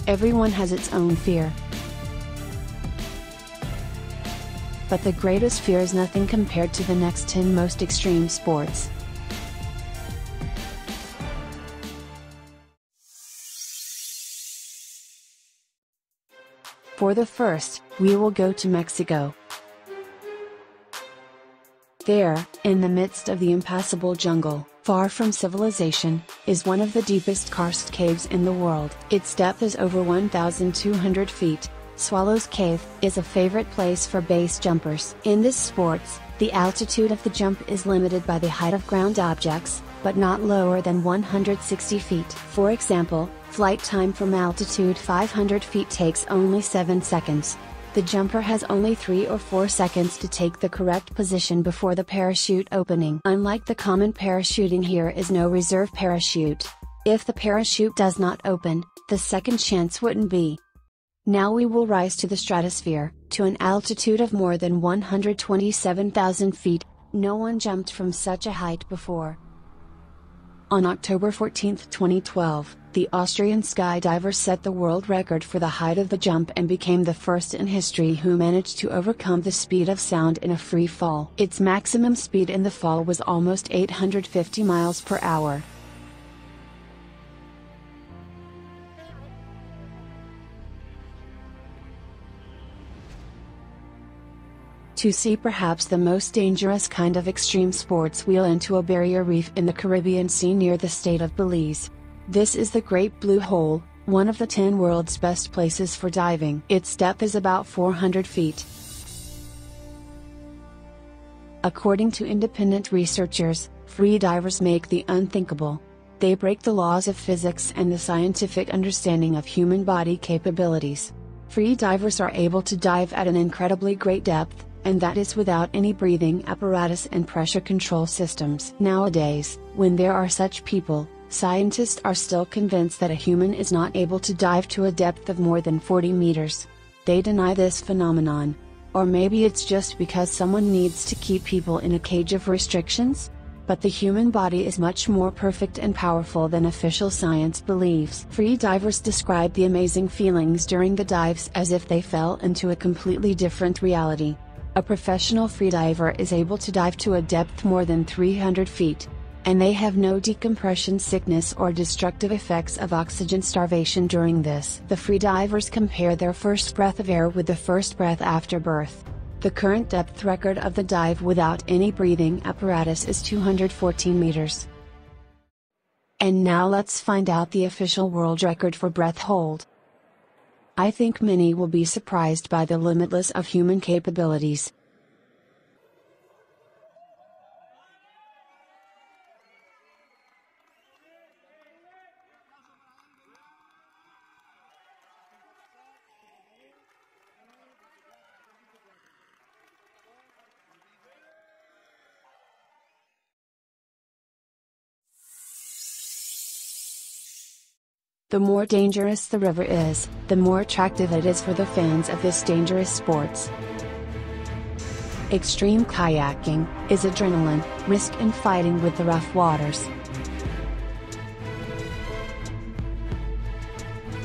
Everyone has its own fear. But the greatest fear is nothing compared to the next 10 most extreme sports. For the first, we will go to Mexico. There, in the midst of the impassable jungle, far from civilization, is one of the deepest karst caves in the world. Its depth is over 1,200 feet. Swallows Cave is a favorite place for base jumpers. In this sports, the altitude of the jump is limited by the height of ground objects, but not lower than 160 feet. For example, flight time from altitude 500 feet takes only 7 seconds. The jumper has only 3 or 4 seconds to take the correct position before the parachute opening. Unlike the common parachuting, here is no reserve parachute. If the parachute does not open, the second chance wouldn't be. Now we will rise to the stratosphere, to an altitude of more than 127,000 feet. No one jumped from such a height before. On October 14, 2012, the Austrian skydiver set the world record for the height of the jump and became the first in history who managed to overcome the speed of sound in a free fall. Its maximum speed in the fall was almost 850 miles per hour. To see perhaps the most dangerous kind of extreme sports, wheel into a barrier reef in the Caribbean Sea near the state of Belize. This is the Great Blue Hole, one of the 10 world's best places for diving. Its depth is about 400 feet. According to independent researchers, free divers make the unthinkable. They break the laws of physics and the scientific understanding of human body capabilities. Free divers are able to dive at an incredibly great depth, and that is without any breathing apparatus and pressure control systems. Nowadays, when there are such people, scientists are still convinced that a human is not able to dive to a depth of more than 40 meters. They deny this phenomenon. Or maybe it's just because someone needs to keep people in a cage of restrictions? But the human body is much more perfect and powerful than official science believes. Free divers describe the amazing feelings during the dives as if they fell into a completely different reality. A professional freediver is able to dive to a depth more than 300 feet. And they have no decompression sickness or destructive effects of oxygen starvation during this. The freedivers compare their first breath of air with the first breath after birth. The current depth record of the dive without any breathing apparatus is 214 meters. And now let's find out the official world record for breath hold. I think many will be surprised by the limitless of human capabilities. The more dangerous the river is, the more attractive it is for the fans of this dangerous sports. Extreme kayaking is adrenaline, risk and fighting with the rough waters.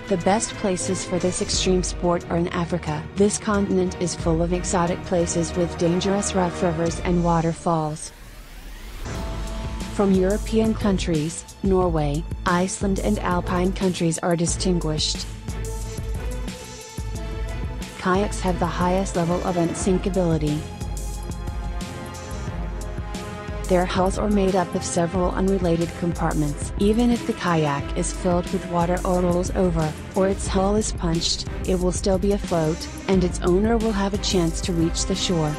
The best places for this extreme sport are in Africa. This continent is full of exotic places with dangerous rough rivers and waterfalls. From European countries, Norway, Iceland and Alpine countries are distinguished. Kayaks have the highest level of unsinkability. Their hulls are made up of several unrelated compartments. Even if the kayak is filled with water or rolls over, or its hull is punched, it will still be afloat, and its owner will have a chance to reach the shore.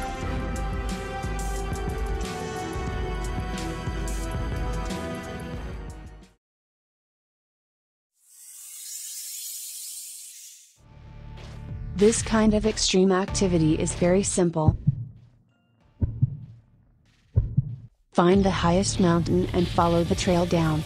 This kind of extreme activity is very simple. Find the highest mountain and follow the trail down.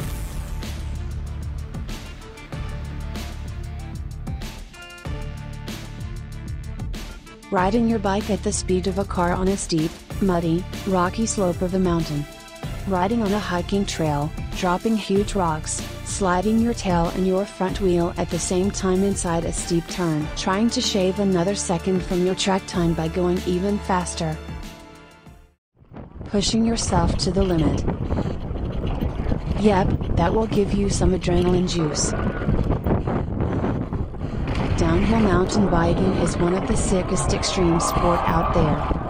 Riding your bike at the speed of a car on a steep, muddy, rocky slope of a mountain. Riding on a hiking trail, dropping huge rocks, sliding your tail and your front wheel at the same time inside a steep turn, trying to shave another second from your track time by going even faster. Pushing yourself to the limit. Yep, that will give you some adrenaline juice. Downhill mountain biking is one of the sickest extreme sport out there.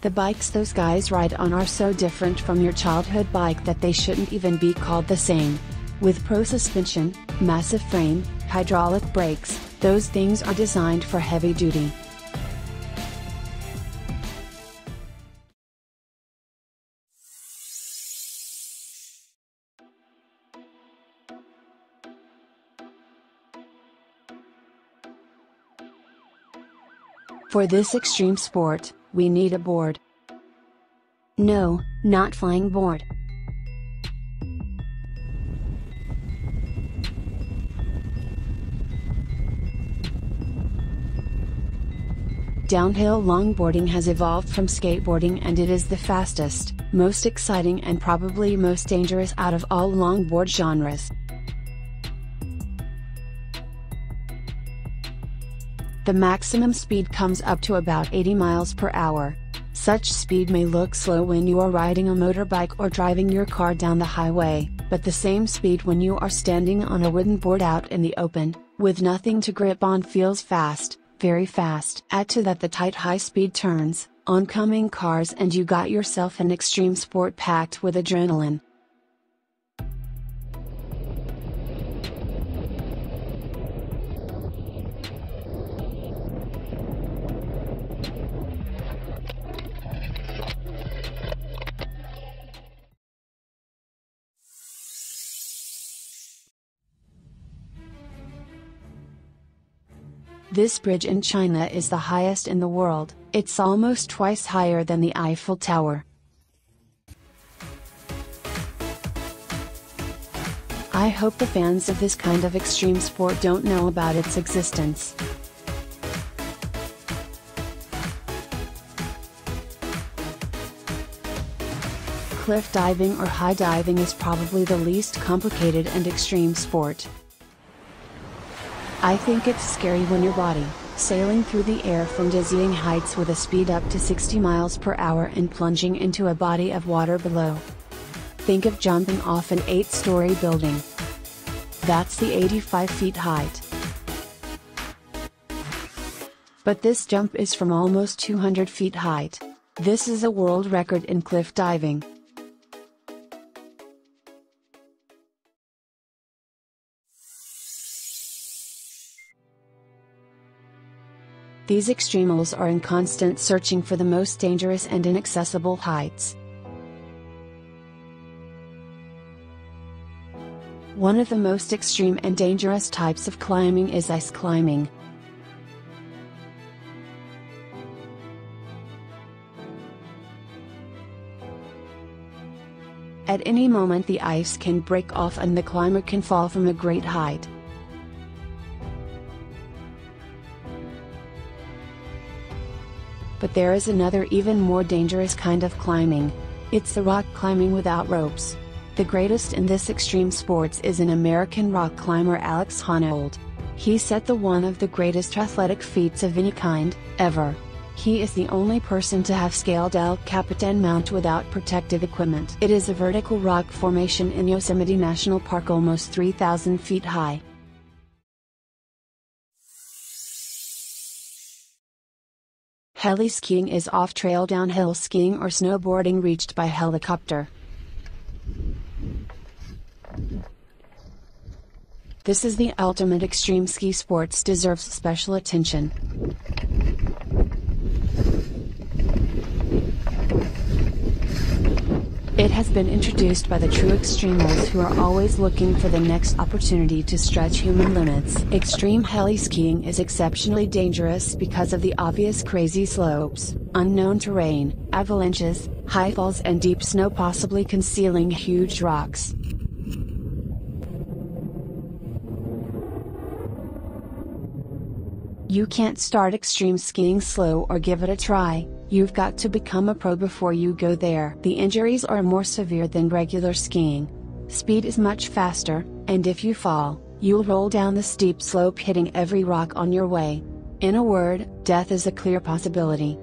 The bikes those guys ride on are so different from your childhood bike that they shouldn't even be called the same. With pro suspension, massive frame, hydraulic brakes, those things are designed for heavy duty. For this extreme sport, we need a board. No, not flying board. Downhill longboarding has evolved from skateboarding, and it is the fastest, most exciting and probably most dangerous out of all longboard genres. The maximum speed comes up to about 80 miles per hour. Such speed may look slow when you are riding a motorbike or driving your car down the highway, but the same speed when you are standing on a wooden board out in the open, with nothing to grip on, feels fast, very fast. Add to that the tight high-speed turns, oncoming cars, and you got yourself an extreme sport packed with adrenaline. This bridge in China is the highest in the world. It's almost twice higher than the Eiffel Tower. I hope the fans of this kind of extreme sport don't know about its existence. Cliff diving or high diving is probably the least complicated and extreme sport. I think it's scary when your body, sailing through the air from dizzying heights with a speed up to 60 miles per hour and plunging into a body of water below. Think of jumping off an 8-story building. That's the 85 feet height. But this jump is from almost 200 feet height. This is a world record in cliff diving. These extremals are in constant searching for the most dangerous and inaccessible heights. One of the most extreme and dangerous types of climbing is ice climbing. At any moment the ice can break off and the climber can fall from a great height. But there is another even more dangerous kind of climbing. It's the rock climbing without ropes. The greatest in this extreme sports is an American rock climber, Alex Honnold. He set one of the greatest athletic feats of any kind, ever. He is the only person to have scaled El Capitan Mount without protective equipment. It is a vertical rock formation in Yosemite National Park, almost 3,000 feet high. Heli skiing is off-trail downhill skiing or snowboarding reached by helicopter. This is the ultimate extreme ski sports, deserves special attention. It has been introduced by the true extremals who are always looking for the next opportunity to stretch human limits. Extreme heli skiing is exceptionally dangerous because of the obvious crazy slopes, unknown terrain, avalanches, high falls and deep snow possibly concealing huge rocks. You can't start extreme skiing slow or give it a try, you've got to become a pro before you go there. The injuries are more severe than regular skiing. Speed is much faster, and if you fall, you'll roll down the steep slope hitting every rock on your way. In a word, death is a clear possibility.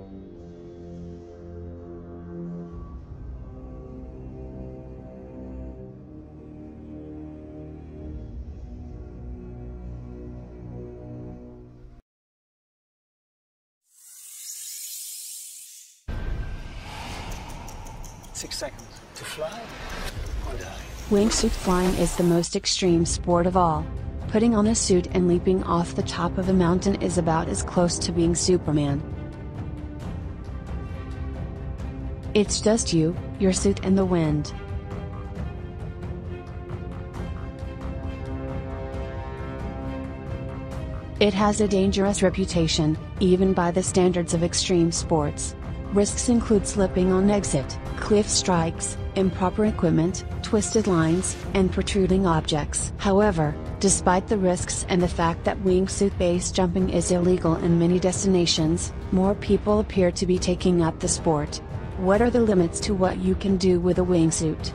Seconds to fly or die. Wingsuit flying is the most extreme sport of all. Putting on a suit and leaping off the top of a mountain is about as close to being Superman. It's just you, your suit and the wind. It has a dangerous reputation, even by the standards of extreme sports. Risks include slipping on exit, cliff strikes, improper equipment, twisted lines, and protruding objects. However, despite the risks and the fact that wingsuit base jumping is illegal in many destinations, more people appear to be taking up the sport. What are the limits to what you can do with a wingsuit?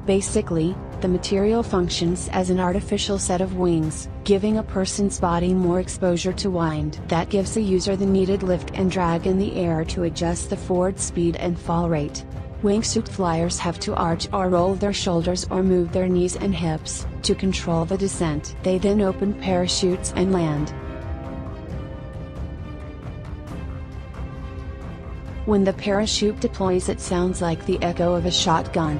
Basically, the material functions as an artificial set of wings, giving a person's body more exposure to wind. That gives the user the needed lift and drag in the air to adjust the forward speed and fall rate. Wingsuit flyers have to arch or roll their shoulders or move their knees and hips, to control the descent. They then open parachutes and land. When the parachute deploys, it sounds like the echo of a shotgun.